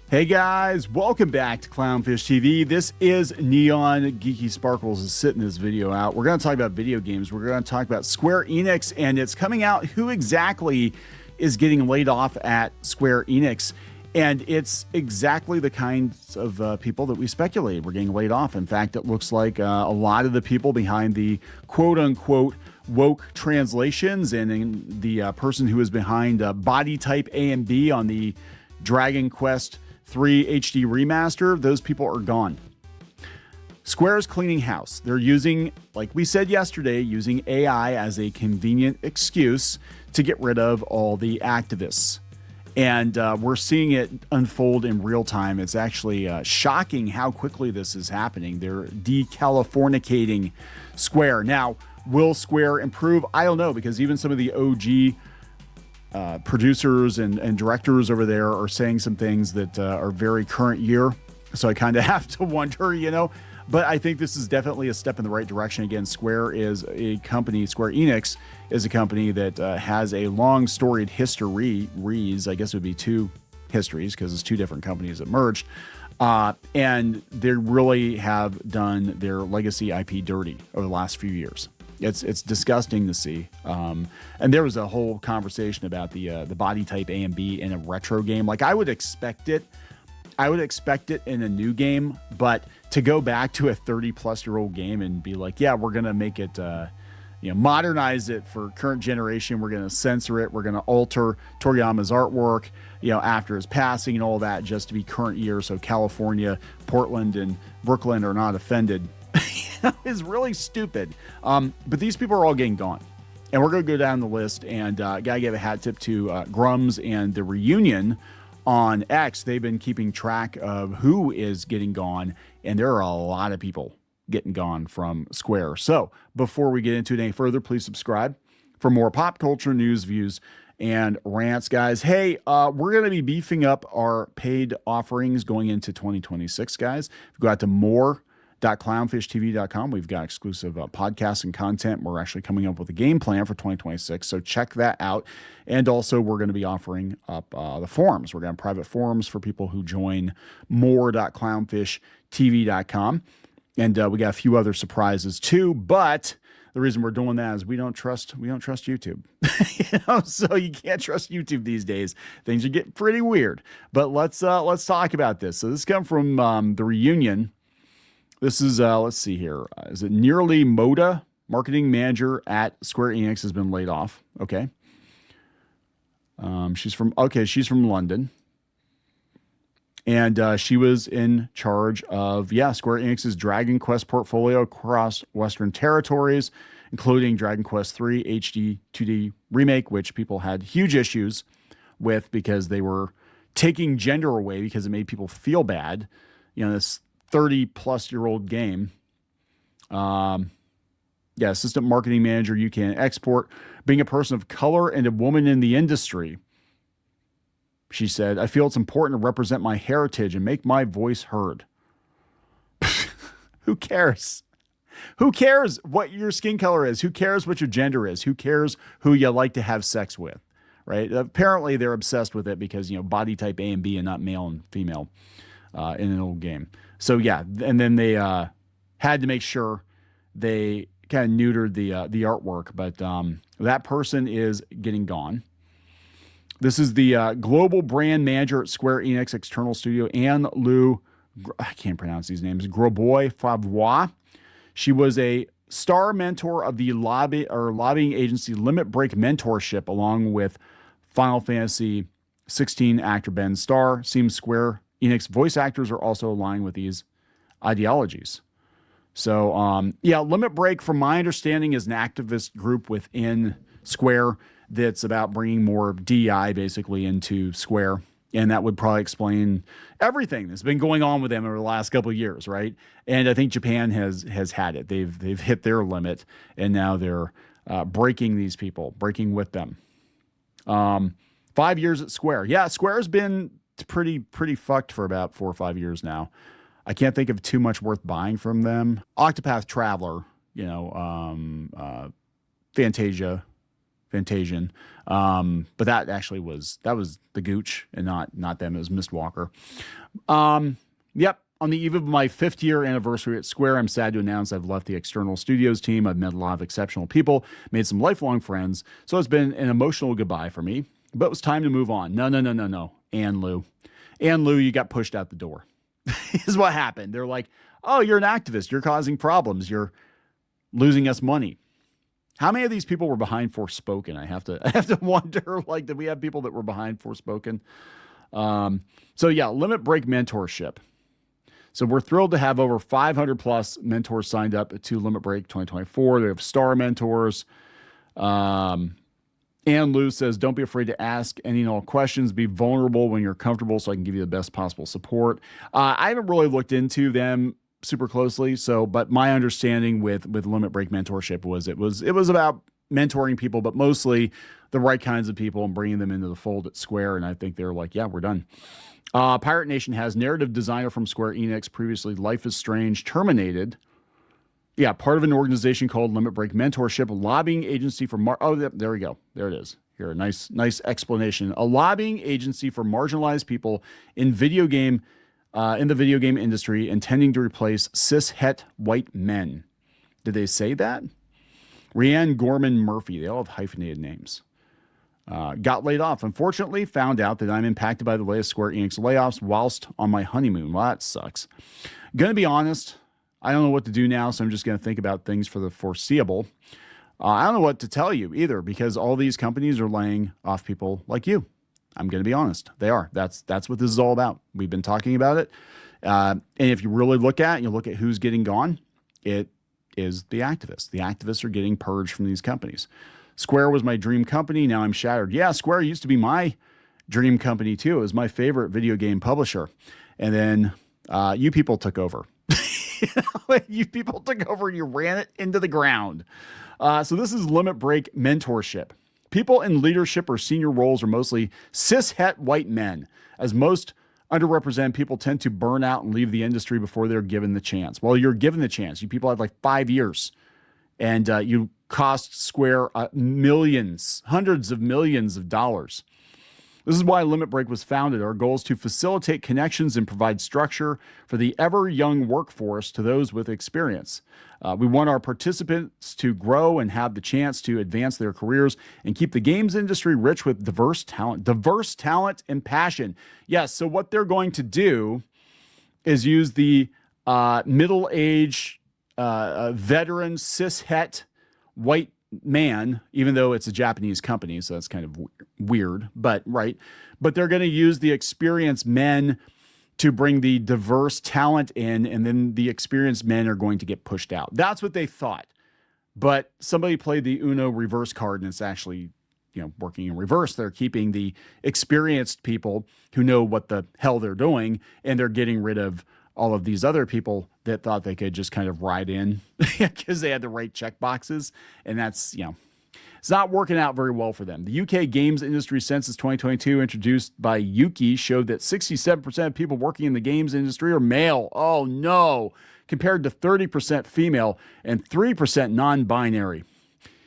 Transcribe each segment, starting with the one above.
Hey guys, welcome back to Clownfish TV. This is Kneon and Geeky Sparkles is sitting this video out. We're going to talk about video games. We're going to talk about Square-Enix, and it's coming out who exactly is getting laid off at Square-Enix. And it's exactly the kinds of people that we speculated were getting laid off. In fact, it looks like a lot of the people behind the quote-unquote woke translations and the person who is behind body type A and B on the Dragon Quest 3 HD remaster, those people are gone. Square is cleaning house. They're using, like we said yesterday, using AI as a convenient excuse to get rid of all the activists. And we're seeing it unfold in real time. It's actually shocking how quickly this is happening. They're de-Californicating Square. Now, will Square improve? I don't know, because even some of the OG producers and directors over there are saying some things that are very current year. So I kind of have to wonder, but I think this is definitely a step in the right direction. Again, Square is a company, Square-Enix is a company that has a long storied history. I guess it would be two histories because it's two different companies that merged. And they really have done their legacy IP dirty over the last few years. It's disgusting to see. And there was a whole conversation about the body type A and B in a retro game. Like I would expect it in a new game, but to go back to a 30-plus-year-old game and be like, yeah, we're gonna make it, modernize it for current generation. We're gonna censor it. We're gonna alter Toriyama's artwork, after his passing and all that, just to be current year. So California, Portland, and Brooklyn are not offended. Is really stupid. But these people are all getting gone. And we're going to go down the list and gotta give a hat tip to Grums and the Reunion on X. They've been keeping track of who is getting gone, and there are a lot of people getting gone from Square. So before we get into it any further, please subscribe for more pop culture news, views, and rants, guys. Hey, we're going to be beefing up our paid offerings going into 2026, guys. If you go out to more.clownfishtv.com. We've got exclusive podcasts and content. We're actually coming up with a game plan for 2026, so check that out. And also, we're going to be offering up the forums. We're going to have private forums for people who join more.clownfishtv.com. And we got a few other surprises too, but the reason we're doing that is we don't trust YouTube. So you can't trust YouTube these days. Things are getting pretty weird. But let's talk about this. So this comes from the Reunion. This is, let's see here. Is it Nearly Moda, marketing manager at Square-Enix, has been laid off. Okay. She's from London. And she was in charge of, Square-Enix's Dragon Quest portfolio across Western territories, including Dragon Quest 3 HD 2D Remake, which people had huge issues with because they were taking gender away because it made people feel bad. This 30-plus-year-old game. Assistant marketing manager, UK and export. Being a person of color and a woman in the industry, she said, I feel it's important to represent my heritage and make my voice heard. Who cares? Who cares what your skin color is? Who cares what your gender is? Who cares who you like to have sex with? Right? Apparently, they're obsessed with it because, body type A and B and not male and female in an old game. So, and then they had to make sure they kind of neutered the artwork. But that person is getting gone. This is the global brand manager at Square-Enix External Studio, Anne Lou, I can't pronounce these names, Groboy Favois. She was a star mentor of the lobbying agency Limit Break Mentorship, along with Final Fantasy 16 actor Ben Starr. Seems Square-Enix voice actors are also aligned with these ideologies. So, Limit Break, from my understanding, is an activist group within Square that's about bringing more DEI basically into Square. And that would probably explain everything that's been going on with them over the last couple of years, right? And I think Japan has had it. They've hit their limit, and now they're breaking with them. 5 years at Square. Yeah, Square's been pretty fucked for about 4 or 5 years now. I can't think of too much worth buying from them. Octopath Traveler, Fantasia Fantasian. But that actually was the Gooch and not them. It was Mist Walker. Yep. On the eve of my 5th year anniversary at Square, I'm sad to announce I've left the external studios team. I've met a lot of exceptional people, made some lifelong friends. So it's been an emotional goodbye for me, but it was time to move on. No. Ann Lou, you got pushed out the door. Is what happened. They're like, oh, you're an activist. You're causing problems. You're losing us money. How many of these people were behind Forspoken? I have to wonder, like, did we have people that were behind Forspoken? So yeah, Limit Break Mentorship. So we're thrilled to have over 500 plus mentors signed up to Limit Break 2024. They have star mentors. Ann Lou says, don't be afraid to ask any and all questions. Be vulnerable when you're comfortable so I can give you the best possible support. I haven't really looked into them super closely. But my understanding with Limit Break Mentorship was it was about mentoring people, but mostly the right kinds of people and bringing them into the fold at Square. And I think they're like, yeah, we're done. Pirate Nation has narrative designer from Square-Enix, previously Life is Strange, terminated. Yeah, part of an organization called Limit Break Mentorship, a lobbying agency for there we go. There it is. Here, nice explanation. A lobbying agency for marginalized people in the video game industry, intending to replace cis-het white men. Did they say that? Rhiannon Gorman Murphy. They all have hyphenated names. Got laid off. Unfortunately, found out that I'm impacted by the latest Square Enix layoffs whilst on my honeymoon. Well, that sucks. Gonna be honest, I don't know what to do now, so I'm just gonna think about things for the foreseeable. I don't know what to tell you either, because all these companies are laying off people like you. I'm gonna be honest, they are. That's what this is all about. We've been talking about it, and if you really look at who's getting gone, it is the activists. The activists are getting purged from these companies. Square was my dream company. Now I'm shattered. Yeah, Square used to be my dream company too. It was my favorite video game publisher. And then you people took over. You people took over and you ran it into the ground. So this is Limit Break Mentorship. People in leadership or senior roles are mostly cis-het white men, as most underrepresented people tend to burn out and leave the industry before they're given the chance. Well, you're given the chance. You people had like 5 years, and you cost Square millions, hundreds of millions of dollars. This is why Limit Break was founded. Our goal is to facilitate connections and provide structure for the ever-young workforce to those with experience. We want our participants to grow and have the chance to advance their careers and keep the games industry rich with diverse talent and passion. Yes, so what they're going to do is use the middle-aged, veteran, cis-het white man, even though it's a Japanese company, so that's kind of weird, but right. But they're going to use the experienced men to bring the diverse talent in, and then the experienced men are going to get pushed out. That's what they thought. But somebody played the Uno reverse card, and it's actually, working in reverse. They're keeping the experienced people who know what the hell they're doing, and they're getting rid of all of these other people that thought they could just kind of ride in because they had the right check boxes. And that's, it's not working out very well for them. The UK games industry census 2022 introduced by Yuki showed that 67% of people working in the games industry are male. Oh no, compared to 30% female and 3% non-binary.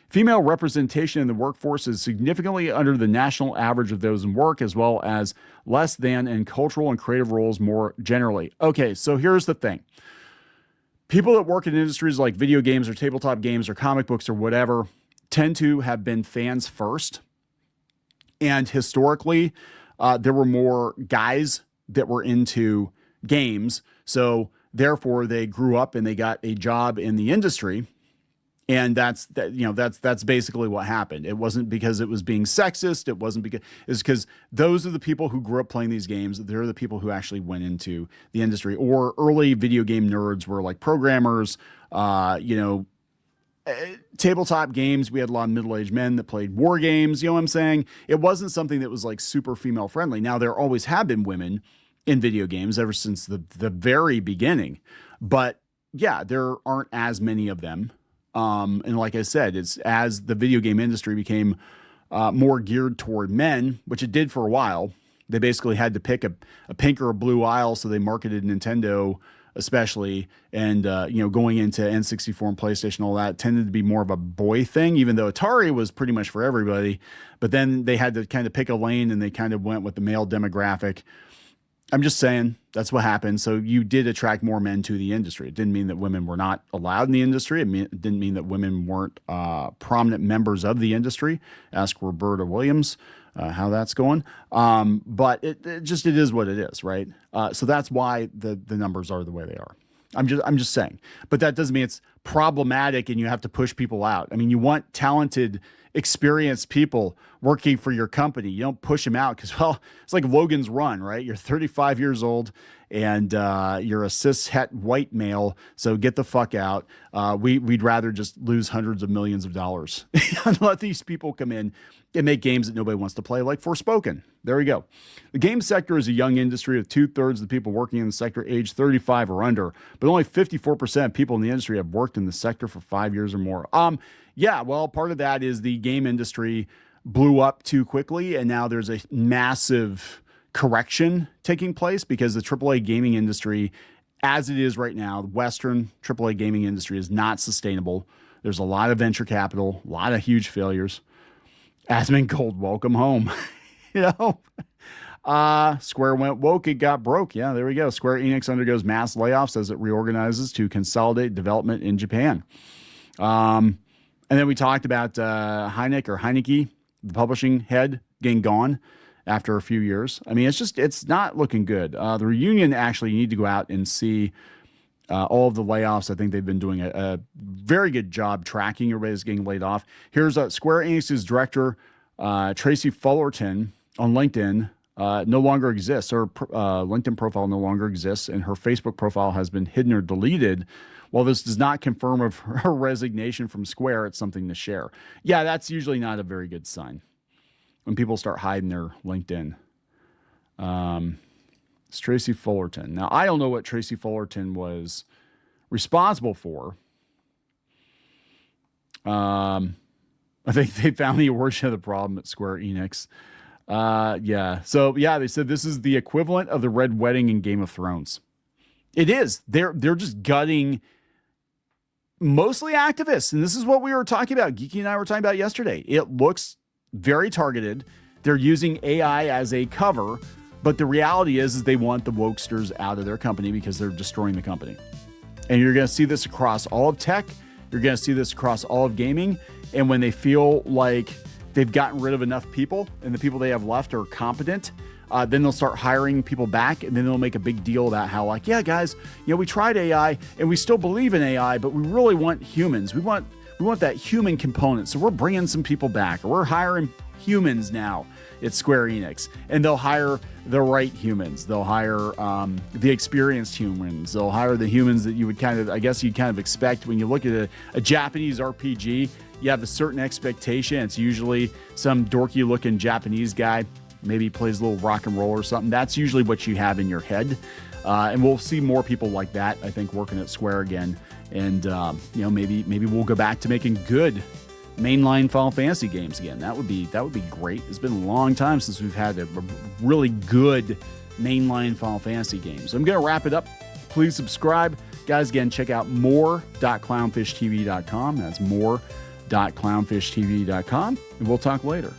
Female representation in the workforce is significantly under the national average of those in work, as well as less than in cultural and creative roles more generally. Okay, so here's the thing. People that work in industries like video games or tabletop games or comic books or whatever tend to have been fans first. And historically, there were more guys that were into games. So therefore, they grew up and they got a job in the industry. And that's basically what happened. It wasn't because it was being sexist. It wasn't because it's because those are the people who grew up playing these games. They're the people who actually went into the industry. Or early video game nerds were like programmers. Tabletop games. We had a lot of middle-aged men that played war games. You know what I'm saying? It wasn't something that was like super female friendly. Now there always have been women in video games ever since the very beginning, but yeah, there aren't as many of them. And like I said, it's as the video game industry became more geared toward men, which it did for a while. They basically had to pick a pink or a blue aisle, so they marketed Nintendo especially, and going into N64 and PlayStation, all that tended to be more of a boy thing, even though Atari was pretty much for everybody. But then they had to kind of pick a lane, and they kind of went with the male demographic. I'm just saying that's what happened. So you did attract more men to the industry. It didn't mean that women were not allowed in the industry. It didn't mean that women weren't prominent members of the industry. Ask Roberta Williams how that's going. But it is what it is, right? So that's why the numbers are the way they are. I'm just saying. But that doesn't mean it's problematic and you have to push people out. I mean, you want talented, experienced people working for your company. You don't push them out because, well, it's like Logan's Run, right? You're 35 years old and you're a cis-het white male, so get the fuck out. We'd rather just lose hundreds of millions of dollars and let these people come in and make games that nobody wants to play, like Forspoken. There we go. The game sector is a young industry with 2/3 of the people working in the sector age 35 or under, but only 54% of people in the industry have worked in the sector for 5 years or more. Yeah, well, part of that is the game industry blew up too quickly, and now there's a massive correction taking place because the AAA gaming industry, as it is right now, the Western AAA gaming industry is not sustainable. There's a lot of venture capital, a lot of huge failures. Asmongold, welcome home. Square went woke, it got broke. Yeah, there we go. Square-Enix undergoes mass layoffs as it reorganizes to consolidate development in Japan. And then we talked about Heineke, the publishing head, getting gone after a few years. I mean, it's not looking good. The reunion, actually, you need to go out and see all of the layoffs. I think they've been doing a very good job tracking everybody's getting laid off. Here's Square-Enix's director, Tracy Fullerton, on LinkedIn. No longer exists. Her LinkedIn profile no longer exists, and her Facebook profile has been hidden or deleted. While this does not confirm of her resignation from Square, it's something to share. Yeah, that's usually not a very good sign when people start hiding their LinkedIn. It's Tracy Fullerton. Now, I don't know what Tracy Fullerton was responsible for. I think they found the origin of the problem at Square-Enix. Yeah. So, yeah, they said this is the equivalent of the Red Wedding in Game of Thrones. It is. They're just gutting mostly activists. And this is what we were talking about. Geeky and I were talking about yesterday. It looks very targeted. They're using AI as a cover. But the reality is they want the wokesters out of their company because they're destroying the company. And you're going to see this across all of tech. You're going to see this across all of gaming. And when they feel like they've gotten rid of enough people and the people they have left are competent, then they'll start hiring people back, and then they'll make a big deal about how, like, yeah, guys, we tried AI and we still believe in AI, but we really want humans. We want that human component. So we're bringing some people back, or we're hiring humans now at Square-Enix, and they'll hire the right humans. They'll hire the experienced humans. They'll hire the humans that you would kind of expect when you look at a Japanese RPG. You have a certain expectation. It's usually some dorky looking Japanese guy. Maybe he plays a little rock and roll or something. That's usually what you have in your head. And we'll see more people like that, I think, working at Square again. And, maybe we'll go back to making good mainline Final Fantasy games again. That would be great. It's been a long time since we've had a really good mainline Final Fantasy game. So I'm going to wrap it up. Please subscribe. Guys, again, check out more.clownfishtv.com. That's more.clownfishtv.com. And we'll talk later.